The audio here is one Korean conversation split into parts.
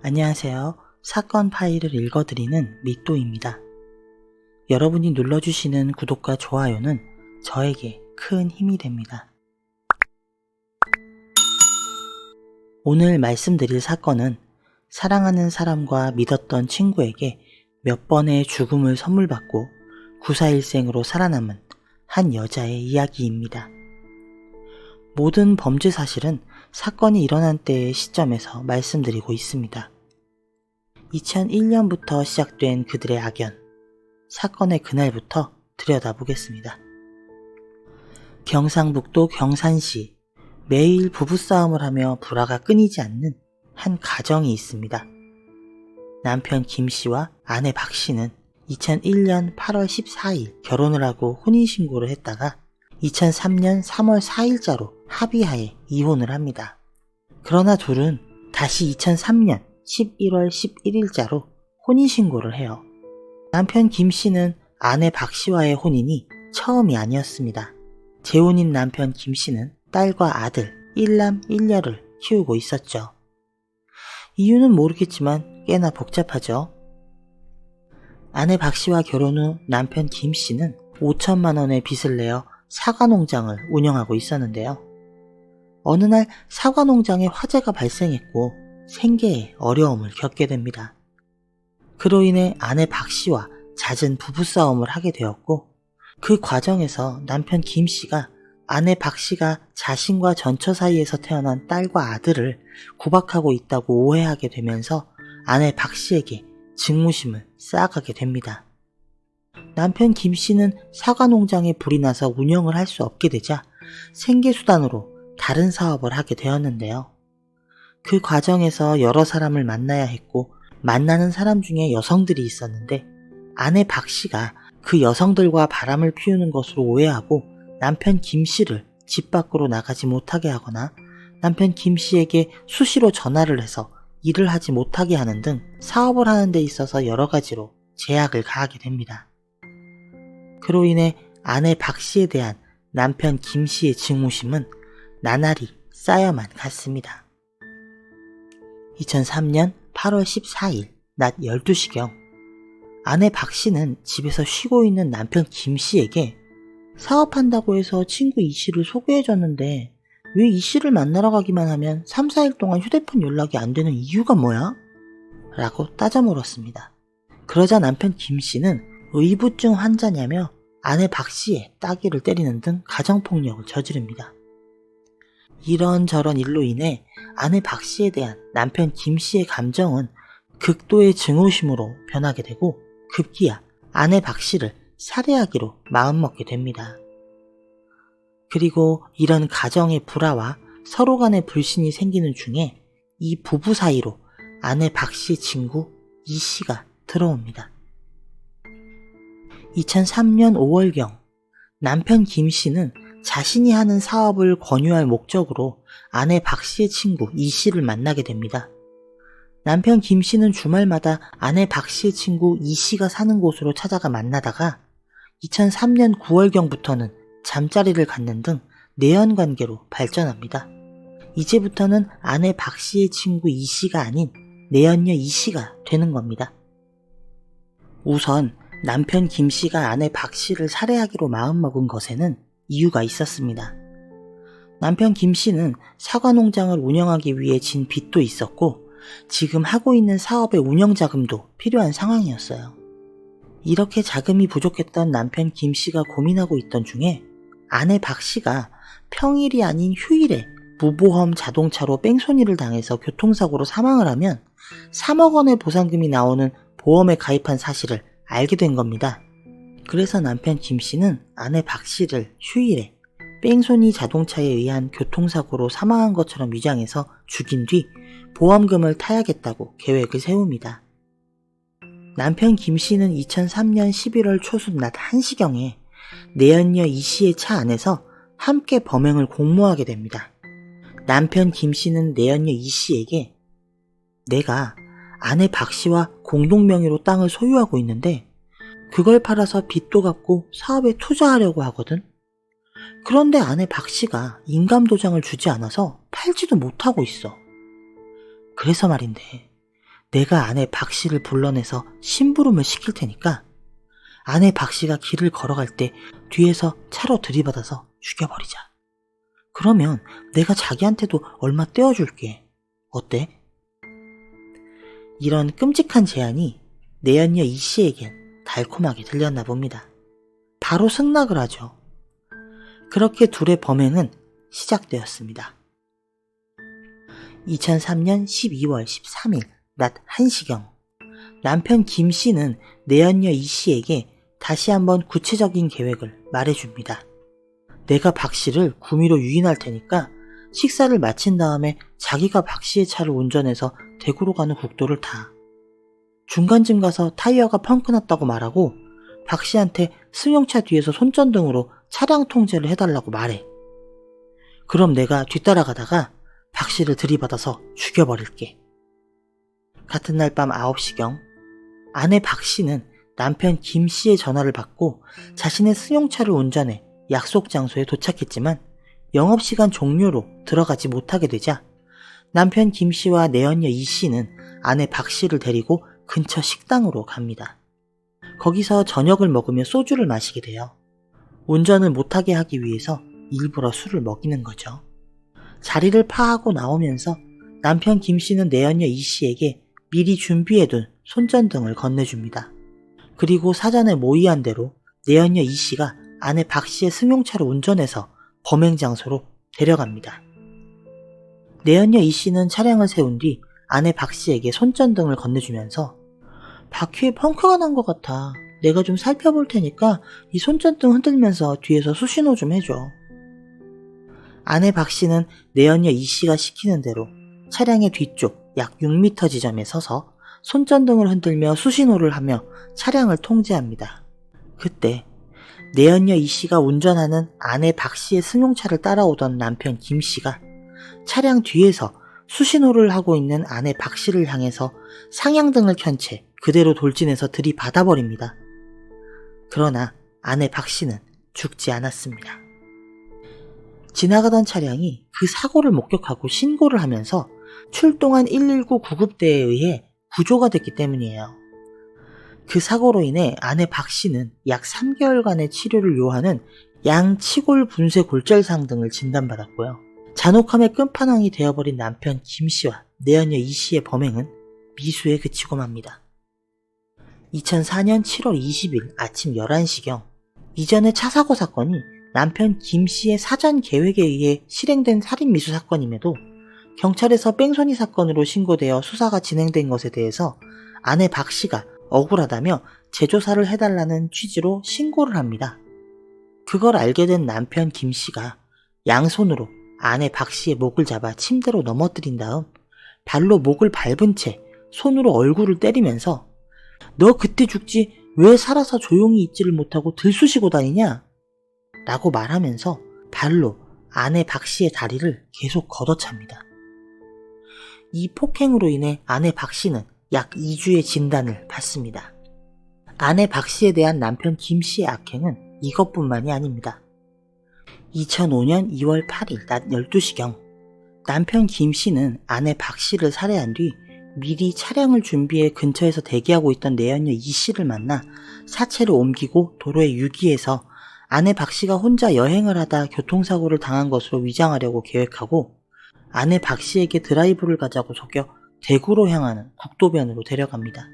안녕하세요. 사건 파일을 읽어드리는 미또입니다. 여러분이 눌러주시는 구독과 좋아요는 저에게 큰 힘이 됩니다. 오늘 말씀드릴 사건은 사랑하는 사람과 믿었던 친구에게 몇 번의 죽음을 선물받고 구사일생으로 살아남은 한 여자의 이야기입니다. 모든 범죄 사실은 사건이 일어난 때의 시점에서 말씀드리고 있습니다. 2001년부터 시작된 그들의 악연, 사건의 그날부터 들여다보겠습니다. 경상북도 경산시, 매일 부부싸움을 하며 불화가 끊이지 않는 한 가정이 있습니다. 남편 김씨와 아내 박씨는 2001년 8월 14일 결혼을 하고 혼인신고를 했다가 2003년 3월 4일자로 합의하에 이혼을 합니다. 그러나 둘은 다시 2003년 11월 11일자로 혼인신고를 해요. 남편 김씨는 아내 박씨와의 혼인이 처음이 아니었습니다. 재혼인 남편 김씨는 딸과 아들 1남 1녀를 키우고 있었죠. 이유는 모르겠지만 꽤나 복잡하죠. 아내 박씨와 결혼 후 남편 김씨는 5천만 원의 빚을 내어 사과농장을 운영하고 있었는데요. 어느 날 사과농장에 화재가 발생했고 생계에 어려움을 겪게 됩니다. 그로 인해 아내 박씨와 잦은 부부싸움을 하게 되었고 그 과정에서 남편 김씨가 아내 박씨가 자신과 전처 사이에서 태어난 딸과 아들을 구박하고 있다고 오해하게 되면서 아내 박씨에게 증오심을 쌓아가게 됩니다. 남편 김씨는 사과농장에 불이 나서 운영을 할 수 없게 되자 생계수단으로 다른 사업을 하게 되었는데요. 그 과정에서 여러 사람을 만나야 했고 만나는 사람 중에 여성들이 있었는데 아내 박씨가 그 여성들과 바람을 피우는 것으로 오해하고 남편 김씨를 집 밖으로 나가지 못하게 하거나 남편 김씨에게 수시로 전화를 해서 일을 하지 못하게 하는 등 사업을 하는 데 있어서 여러 가지로 제약을 가하게 됩니다. 그로 인해 아내 박씨에 대한 남편 김씨의 증오심은 나날이 쌓여만 갔습니다. 2003년 8월 14일 낮 12시경 아내 박씨는 집에서 쉬고 있는 남편 김씨에게 사업한다고 해서 친구 이씨를 소개해줬는데 왜 이씨를 만나러 가기만 하면 3, 4일 동안 휴대폰 연락이 안 되는 이유가 뭐야? 라고 따져 물었습니다. 그러자 남편 김씨는 의부증 환자냐며 아내 박씨의 따귀를 때리는 등 가정폭력을 저지릅니다. 이런저런 일로 인해 아내 박씨에 대한 남편 김씨의 감정은 극도의 증오심으로 변하게 되고 급기야 아내 박씨를 살해하기로 마음먹게 됩니다. 그리고 이런 가정의 불화와 서로 간의 불신이 생기는 중에 이 부부 사이로 아내 박씨의 친구 이씨가 들어옵니다. 2003년 5월경 남편 김씨는 자신이 하는 사업을 권유할 목적으로 아내 박씨의 친구 이씨를 만나게 됩니다. 남편 김씨는 주말마다 아내 박씨의 친구 이씨가 사는 곳으로 찾아가 만나다가 2003년 9월경부터는 잠자리를 갖는 등 내연관계로 발전합니다. 이제부터는 아내 박씨의 친구 이씨가 아닌 내연녀 이씨가 되는 겁니다. 우선 남편 김씨가 아내 박씨를 살해하기로 마음먹은 것에는 이유가 있었습니다. 남편 김씨는 사과농장을 운영하기 위해 진 빚도 있었고 지금 하고 있는 사업의 운영자금도 필요한 상황이었어요. 이렇게 자금이 부족했던 남편 김씨가 고민하고 있던 중에 아내 박씨가 평일이 아닌 휴일에 무보험 자동차로 뺑소니를 당해서 교통사고로 사망을 하면 3억 원의 보상금이 나오는 보험에 가입한 사실을 알게 된 겁니다. 그래서 남편 김씨는 아내 박씨를 휴일에 뺑소니 자동차에 의한 교통사고로 사망한 것처럼 위장해서 죽인 뒤 보험금을 타야겠다고 계획을 세웁니다. 남편 김씨는 2003년 11월 초순 낮 1시경에 내연녀 이씨의 차 안에서 함께 범행을 공모하게 됩니다. 남편 김씨는 내연녀 이씨에게 내가 아내 박씨와 공동명의로 땅을 소유하고 있는데 그걸 팔아서 빚도 갚고 사업에 투자하려고 하거든. 그런데 아내 박씨가 인감도장을 주지 않아서 팔지도 못하고 있어. 그래서 말인데 내가 아내 박 씨를 불러내서 심부름을 시킬 테니까 아내 박 씨가 길을 걸어갈 때 뒤에서 차로 들이받아서 죽여버리자. 그러면 내가 자기한테도 얼마 떼어줄게. 어때? 이런 끔찍한 제안이 내연녀 이 씨에겐 달콤하게 들렸나 봅니다. 바로 승낙을 하죠. 그렇게 둘의 범행은 시작되었습니다. 2003년 12월 13일 낮 1시경 남편 김 씨는 내연녀 이 씨에게 다시 한번 구체적인 계획을 말해줍니다. 내가 박 씨를 구미로 유인할 테니까 식사를 마친 다음에 자기가 박 씨의 차를 운전해서 대구로 가는 국도를 타. 중간쯤 가서 타이어가 펑크 났다고 말하고 박 씨한테 승용차 뒤에서 손전등으로 차량 통제를 해달라고 말해. 그럼 내가 뒤따라가다가 박 씨를 들이받아서 죽여버릴게. 같은 날 밤 9시경 아내 박 씨는 남편 김 씨의 전화를 받고 자신의 승용차를 운전해 약속 장소에 도착했지만 영업시간 종료로 들어가지 못하게 되자 남편 김 씨와 내연녀 이 씨는 아내 박 씨를 데리고 근처 식당으로 갑니다. 거기서 저녁을 먹으며 소주를 마시게 돼요. 운전을 못하게 하기 위해서 일부러 술을 먹이는 거죠. 자리를 파하고 나오면서 남편 김 씨는 내연녀 이 씨에게 미리 준비해둔 손전등을 건네줍니다. 그리고 사전에 모의한 대로 내연녀 이 씨가 아내 박 씨의 승용차를 운전해서 범행 장소로 데려갑니다. 내연녀 이 씨는 차량을 세운 뒤 아내 박 씨에게 손전등을 건네주면서 바퀴에 펑크가 난 것 같아. 내가 좀 살펴볼 테니까 이 손전등 흔들면서 뒤에서 수신호 좀 해줘. 아내 박 씨는 내연녀 이 씨가 시키는 대로 차량의 뒤쪽 약 6m 지점에 서서 손전등을 흔들며 수신호를 하며 차량을 통제합니다. 그때 내연녀 이 씨가 운전하는 아내 박 씨의 승용차를 따라오던 남편 김 씨가 차량 뒤에서 수신호를 하고 있는 아내 박 씨를 향해서 상향등을 켠 채 그대로 돌진해서 들이받아버립니다. 그러나 아내 박 씨는 죽지 않았습니다. 지나가던 차량이 그 사고를 목격하고 신고를 하면서 출동한 119 구급대에 의해 구조가 됐기 때문이에요. 그 사고로 인해 아내 박 씨는 약 3개월간의 치료를 요하는 양치골 분쇄 골절상 등을 진단받았고요. 잔혹함의 끝판왕이 되어버린 남편 김 씨와 내연녀 이 씨의 범행은 미수에 그치고 맙니다. 2004년 7월 20일 아침 11시경 이전의 차 사고 사건이 남편 김 씨의 사전 계획에 의해 실행된 살인 미수 사건임에도 경찰에서 뺑소니 사건으로 신고되어 수사가 진행된 것에 대해서 아내 박 씨가 억울하다며 재조사를 해달라는 취지로 신고를 합니다. 그걸 알게 된 남편 김 씨가 양손으로 아내 박 씨의 목을 잡아 침대로 넘어뜨린 다음 발로 목을 밟은 채 손으로 얼굴을 때리면서 너 그때 죽지 왜 살아서 조용히 있지를 못하고 들쑤시고 다니냐? 라고 말하면서 발로 아내 박 씨의 다리를 계속 걷어찹니다. 이 폭행으로 인해 아내 박 씨는 약 2주의 진단을 받습니다. 아내 박 씨에 대한 남편 김 씨의 악행은 이것뿐만이 아닙니다. 2005년 2월 8일 낮 12시경 남편 김 씨는 아내 박 씨를 살해한 뒤 미리 차량을 준비해 근처에서 대기하고 있던 내연녀 이 씨를 만나 사체를 옮기고 도로에 유기해서 아내 박 씨가 혼자 여행을 하다 교통사고를 당한 것으로 위장하려고 계획하고 아내 박 씨에게 드라이브를 가자고 속여 대구로 향하는 국도변으로 데려갑니다.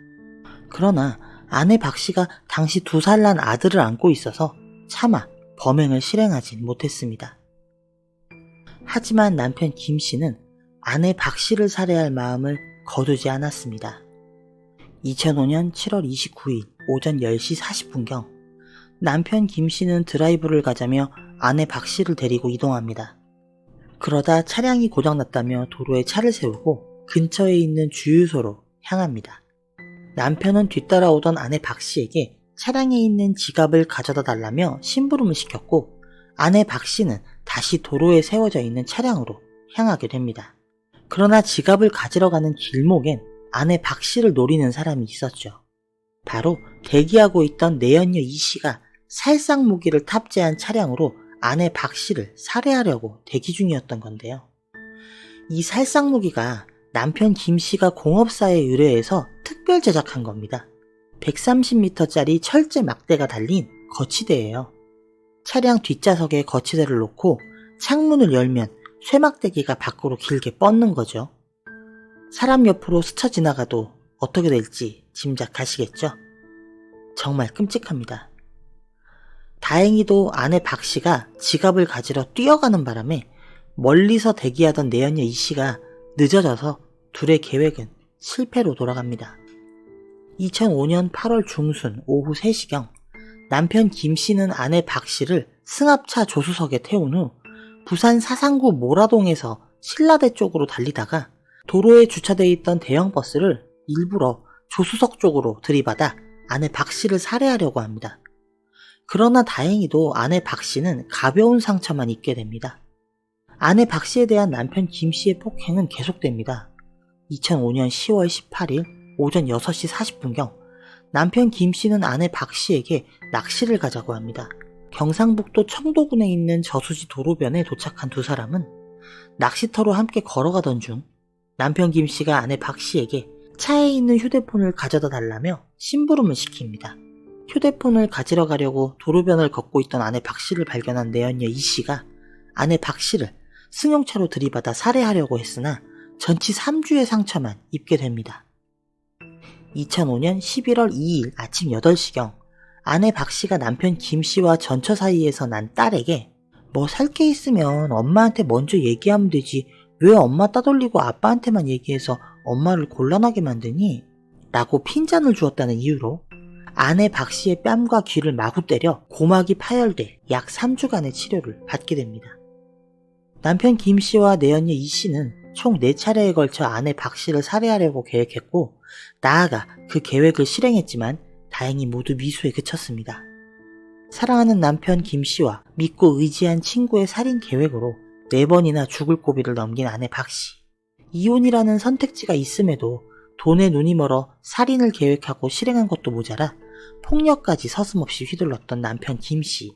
그러나 아내 박 씨가 당시 2살 난 아들을 안고 있어서 차마 범행을 실행하진 못했습니다. 하지만 남편 김 씨는 아내 박 씨를 살해할 마음을 거두지 않았습니다. 2005년 7월 29일 오전 10시 40분경 남편 김 씨는 드라이브를 가자며 아내 박 씨를 데리고 이동합니다. 그러다 차량이 고장났다며 도로에 차를 세우고 근처에 있는 주유소로 향합니다. 남편은 뒤따라오던 아내 박 씨에게 차량에 있는 지갑을 가져다 달라며 심부름을 시켰고 아내 박 씨는 다시 도로에 세워져 있는 차량으로 향하게 됩니다. 그러나 지갑을 가지러 가는 길목엔 아내 박 씨를 노리는 사람이 있었죠. 바로 대기하고 있던 내연녀 이 씨가 살상 무기를 탑재한 차량으로 아내 박 씨를 살해하려고 대기 중이었던 건데요. 이 살상 무기가 남편 김씨가 공업사에 의뢰해서 특별 제작한 겁니다. 130m짜리 철제 막대가 달린 거치대예요. 차량 뒷좌석에 거치대를 놓고 창문을 열면 쇠막대기가 밖으로 길게 뻗는 거죠. 사람 옆으로 스쳐 지나가도 어떻게 될지 짐작하시겠죠? 정말 끔찍합니다. 다행히도 아내 박 씨가 지갑을 가지러 뛰어가는 바람에 멀리서 대기하던 내연녀 이 씨가 늦어져서 둘의 계획은 실패로 돌아갑니다. 2005년 8월 중순 오후 3시경 남편 김 씨는 아내 박 씨를 승합차 조수석에 태운 후 부산 사상구 모라동에서 신라대 쪽으로 달리다가 도로에 주차되어 있던 대형 버스를 일부러 조수석 쪽으로 들이받아 아내 박 씨를 살해하려고 합니다. 그러나 다행히도 아내 박 씨는 가벼운 상처만 입게 됩니다. 아내 박 씨에 대한 남편 김 씨의 폭행은 계속됩니다. 2005년 10월 18일 오전 6시 40분경 남편 김 씨는 아내 박 씨에게 낚시를 가자고 합니다. 경상북도 청도군에 있는 저수지 도로변에 도착한 두 사람은 낚시터로 함께 걸어가던 중 남편 김 씨가 아내 박 씨에게 차에 있는 휴대폰을 가져다 달라며 심부름을 시킵니다. 휴대폰을 가지러 가려고 도로변을 걷고 있던 아내 박 씨를 발견한 내연녀 이 씨가 아내 박 씨를 승용차로 들이받아 살해하려고 했으나 전치 3주의 상처만 입게 됩니다. 2005년 11월 2일 아침 8시경 아내 박 씨가 남편 김 씨와 전처 사이에서 난 딸에게 뭐 살 게 있으면 엄마한테 먼저 얘기하면 되지 왜 엄마 따돌리고 아빠한테만 얘기해서 엄마를 곤란하게 만드니? 라고 핀잔을 주었다는 이유로 아내 박 씨의 뺨과 귀를 마구 때려 고막이 파열돼 약 3주간의 치료를 받게 됩니다. 남편 김 씨와 내연녀 이 씨는 총 4차례에 걸쳐 아내 박 씨를 살해하려고 계획했고 나아가 그 계획을 실행했지만 다행히 모두 미수에 그쳤습니다. 사랑하는 남편 김 씨와 믿고 의지한 친구의 살인 계획으로 4번이나 죽을 고비를 넘긴 아내 박 씨. 이혼이라는 선택지가 있음에도 돈에 눈이 멀어 살인을 계획하고 실행한 것도 모자라 폭력까지 서슴없이 휘둘렀던 남편 김 씨.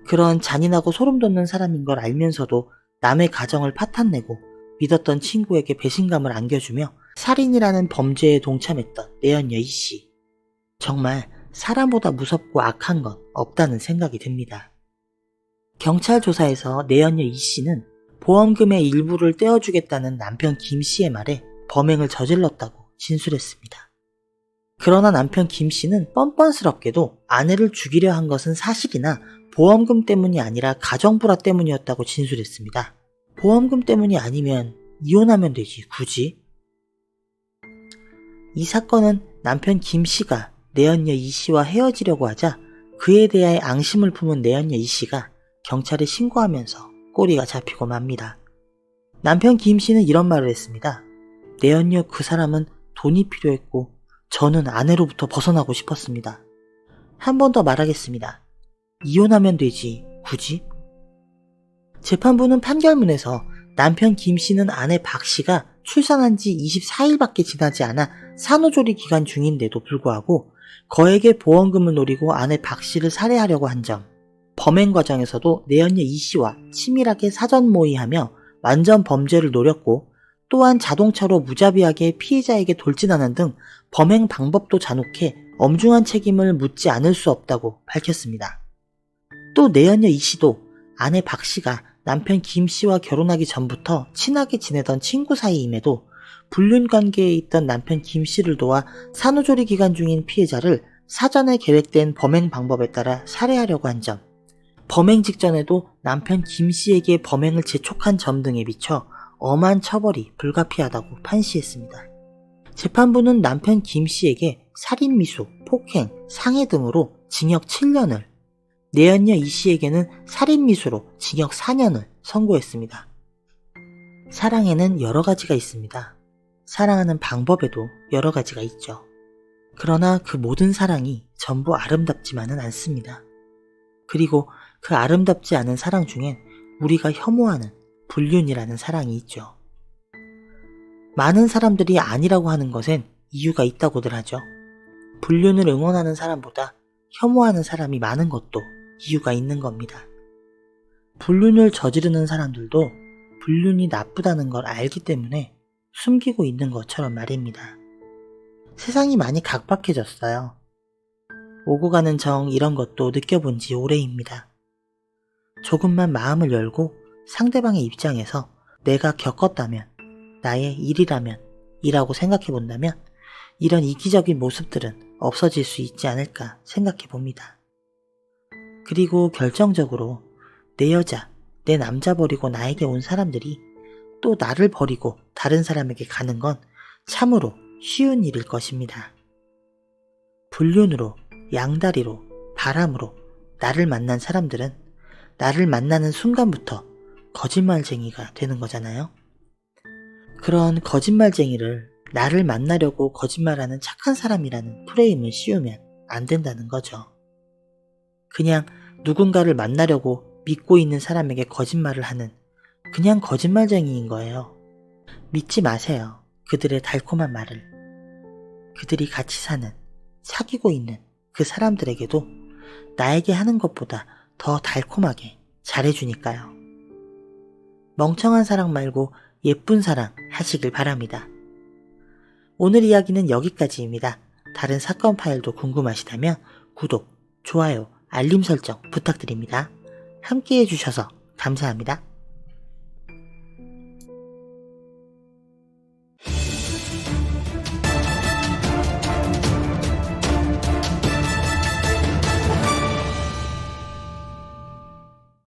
그런 잔인하고 소름 돋는 사람인 걸 알면서도 남의 가정을 파탄내고 믿었던 친구에게 배신감을 안겨주며 살인이라는 범죄에 동참했던 내연녀 이 씨. 정말 사람보다 무섭고 악한 건 없다는 생각이 듭니다. 경찰 조사에서 내연녀 이 씨는 보험금의 일부를 떼어주겠다는 남편 김 씨의 말에 범행을 저질렀다고 진술했습니다. 그러나 남편 김 씨는 뻔뻔스럽게도 아내를 죽이려 한 것은 사실이나 보험금 때문이 아니라 가정불화 때문이었다고 진술했습니다. 보험금 때문이 아니면 이혼하면 되지 굳이? 이 사건은 남편 김 씨가 내연녀 이 씨와 헤어지려고 하자 그에 대해 앙심을 품은 내연녀 이 씨가 경찰에 신고하면서 꼬리가 잡히고 맙니다. 남편 김 씨는 이런 말을 했습니다. 내연녀 그 사람은 돈이 필요했고 저는 아내로부터 벗어나고 싶었습니다. 한 번 더 말하겠습니다. 이혼하면 되지 굳이? 재판부는 판결문에서 남편 김 씨는 아내 박 씨가 출산한 지 24일밖에 지나지 않아 산후조리 기간 중인데도 불구하고 거액의 보험금을 노리고 아내 박 씨를 살해하려고 한 점, 범행 과정에서도 내연녀 이 씨와 치밀하게 사전 모의하며 완전 범죄를 노렸고 또한 자동차로 무자비하게 피해자에게 돌진하는 등 범행 방법도 잔혹해 엄중한 책임을 묻지 않을 수 없다고 밝혔습니다. 또 내연녀 이 씨도 아내 박 씨가 남편 김 씨와 결혼하기 전부터 친하게 지내던 친구 사이임에도 불륜 관계에 있던 남편 김 씨를 도와 산후조리 기간 중인 피해자를 사전에 계획된 범행 방법에 따라 살해하려고 한 점, 범행 직전에도 남편 김 씨에게 범행을 재촉한 점 등에 비춰 엄한 처벌이 불가피하다고 판시했습니다. 재판부는 남편 김 씨에게 살인미수, 폭행, 상해 등으로 징역 7년을, 내연녀 이 씨에게는 살인미수로 징역 4년을 선고했습니다. 사랑에는 여러 가지가 있습니다. 사랑하는 방법에도 여러 가지가 있죠. 그러나 그 모든 사랑이 전부 아름답지만은 않습니다. 그리고 그 아름답지 않은 사랑 중엔 우리가 혐오하는 불륜이라는 사랑이 있죠. 많은 사람들이 아니라고 하는 것엔 이유가 있다고들 하죠. 불륜을 응원하는 사람보다 혐오하는 사람이 많은 것도 이유가 있는 겁니다. 불륜을 저지르는 사람들도 불륜이 나쁘다는 걸 알기 때문에 숨기고 있는 것처럼 말입니다. 세상이 많이 각박해졌어요. 오고 가는 정 이런 것도 느껴본 지 오래입니다. 조금만 마음을 열고 상대방의 입장에서 내가 겪었다면, 나의 일이라면, 이라고 생각해 본다면 이런 이기적인 모습들은 없어질 수 있지 않을까 생각해 봅니다. 그리고 결정적으로 내 여자, 내 남자 버리고 나에게 온 사람들이 또 나를 버리고 다른 사람에게 가는 건 참으로 쉬운 일일 것입니다. 불륜으로, 양다리로, 바람으로 나를 만난 사람들은 나를 만나는 순간부터 거짓말쟁이가 되는 거잖아요. 그런 거짓말쟁이를 나를 만나려고 거짓말하는 착한 사람이라는 프레임을 씌우면 안 된다는 거죠. 그냥 누군가를 만나려고 믿고 있는 사람에게 거짓말을 하는 그냥 거짓말쟁이인 거예요. 믿지 마세요. 그들의 달콤한 말을. 그들이 같이 사는, 사귀고 있는 그 사람들에게도 나에게 하는 것보다 더 달콤하게 잘해주니까요. 멍청한 사랑 말고 예쁜 사랑 하시길 바랍니다. 오늘 이야기는 여기까지입니다. 다른 사건 파일도 궁금하시다면 구독, 좋아요, 알림 설정 부탁드립니다. 함께 해주셔서 감사합니다.